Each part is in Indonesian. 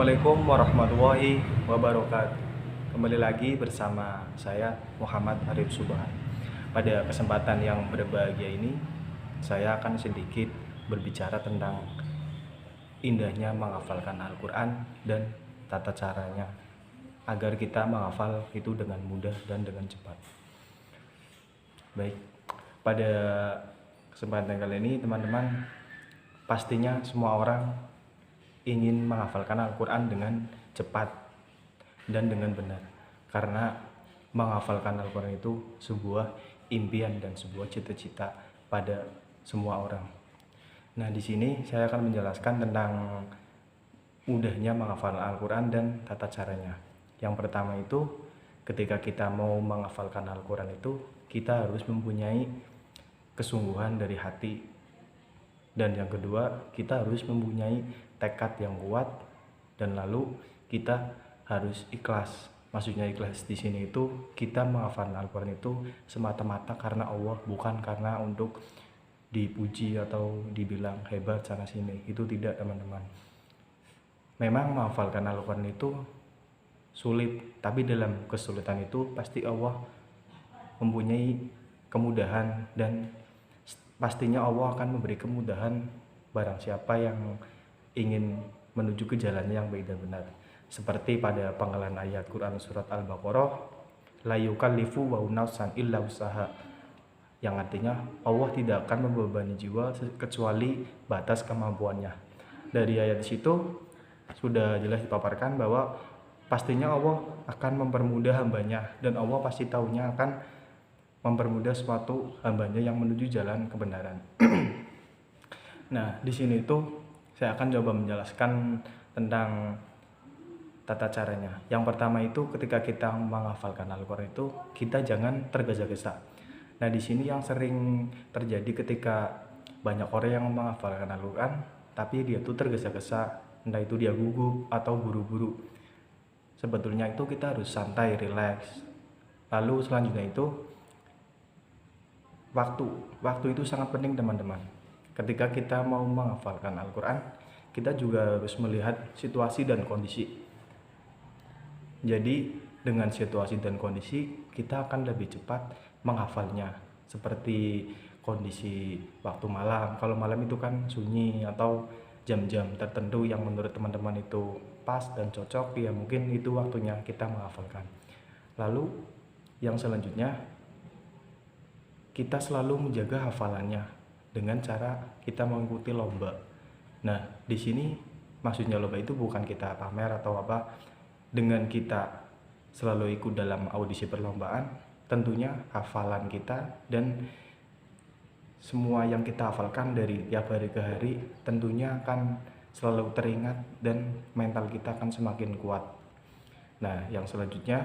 Assalamualaikum warahmatullahi wabarakatuh. Kembali lagi bersama saya Muhammad Arif Subhan. Pada kesempatan yang berbahagia ini, saya akan sedikit berbicara tentang indahnya menghafalkan Al-Quran dan tata caranya agar kita menghafal itu dengan mudah dan dengan cepat. Baik, pada kesempatan kali ini teman-teman, pastinya semua orang ingin menghafalkan Al-Quran dengan cepat dan dengan benar, karena menghafalkan Al-Quran itu sebuah impian dan sebuah cita-cita pada semua orang. Nah, di sini saya akan menjelaskan tentang mudahnya menghafal Al-Quran dan tata caranya. Yang pertama itu, ketika kita mau menghafalkan Al-Quran itu, kita harus mempunyai kesungguhan dari hati. Dan yang kedua, kita harus mempunyai tekad yang kuat, dan lalu kita harus ikhlas. Maksudnya ikhlas di sini itu kita menghafal Al-Quran itu semata-mata karena Allah, bukan karena untuk dipuji atau dibilang hebat sana sini. Itu tidak, teman-teman. Memang menghafalkan Al-Quran itu sulit, tapi dalam kesulitan itu pasti Allah mempunyai kemudahan, dan pastinya Allah akan memberi kemudahan barang siapa yang ingin menuju ke jalannya yang baik dan benar. Seperti pada penggalan ayat Quran surat Al-Baqarah, la yukallifu wa nafsan illa usaha, yang artinya Allah tidak akan membebani jiwa kecuali batas kemampuannya. Dari ayat situ sudah jelas dipaparkan bahwa pastinya Allah akan mempermudah hambanya, dan Allah pasti tahunya akan mempermudah suatu hambanya yang menuju jalan kebenaran. Nah, di sini itu saya akan coba menjelaskan tentang tata caranya. Yang pertama itu, ketika kita menghafalkan Al-Quran itu, kita jangan tergesa-gesa. Nah, di sini yang sering terjadi ketika banyak orang yang menghafalkan Al-Quran, tapi dia tuh tergesa-gesa, entah itu dia gugup atau buru-buru. Sebetulnya itu kita harus santai, rileks. Lalu selanjutnya itu, waktu itu sangat penting, teman-teman. Ketika kita mau menghafalkan Al-Quran, kita juga harus melihat situasi dan kondisi. Jadi dengan situasi dan kondisi, kita akan lebih cepat menghafalnya. Seperti kondisi waktu malam. Kalau malam itu kan sunyi, atau jam-jam tertentu yang menurut teman-teman itu pas dan cocok, ya mungkin itu waktunya kita menghafalkan. Lalu yang selanjutnya, kita selalu menjaga hafalannya dengan cara kita mengikuti lomba. Nah, di sini maksudnya lomba itu bukan kita pamer atau apa. Dengan kita selalu ikut dalam audisi perlombaan, tentunya hafalan kita dan semua yang kita hafalkan dari tiap hari ke hari tentunya akan selalu teringat, dan mental kita akan semakin kuat. Nah, yang selanjutnya,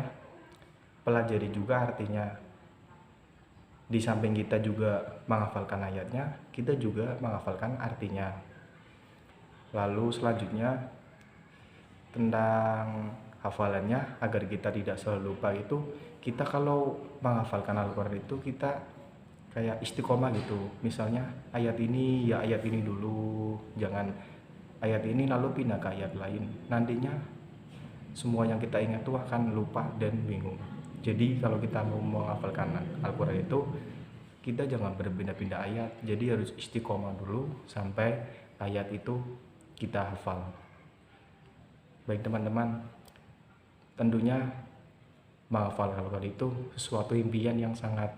pelajari juga artinya. Di samping kita juga menghafalkan ayatnya, kita juga menghafalkan artinya. Lalu selanjutnya, tentang hafalannya agar kita tidak selalu lupa itu, kita kalau menghafalkan Al-Quran itu kita kayak istiqomah gitu. Misalnya ayat ini ya ayat ini dulu, jangan ayat ini lalu pindah ke ayat lain. Nantinya semua yang kita ingat tuh akan lupa dan bingung. Jadi kalau kita mau menghafalkan Al-Quran itu, kita jangan berpindah-pindah ayat. Jadi harus istiqomah dulu sampai ayat itu kita hafal. Baik teman-teman, tentunya menghafal Al-Quran itu sesuatu impian yang sangat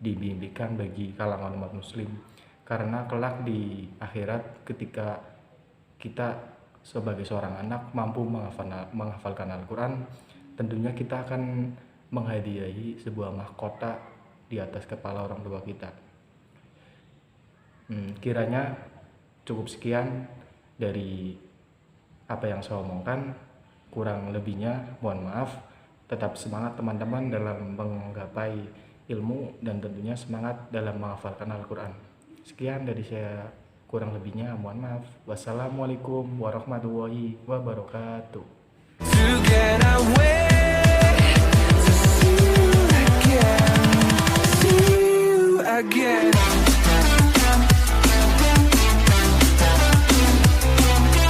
dimimpikan bagi kalangan umat muslim. Karena kelak di akhirat, ketika kita sebagai seorang anak mampu menghafalkan Al-Quran, tentunya kita akan menghadiahi sebuah mahkota di atas kepala orang tua kita. Kiranya cukup sekian dari apa yang saya omongkan. Kurang lebihnya mohon maaf. Tetap semangat teman-teman dalam menggapai ilmu, dan tentunya semangat dalam menghafalkan Al-Quran. Sekian dari saya, kurang lebihnya mohon maaf. Wassalamualaikum warahmatullahi wabarakatuh.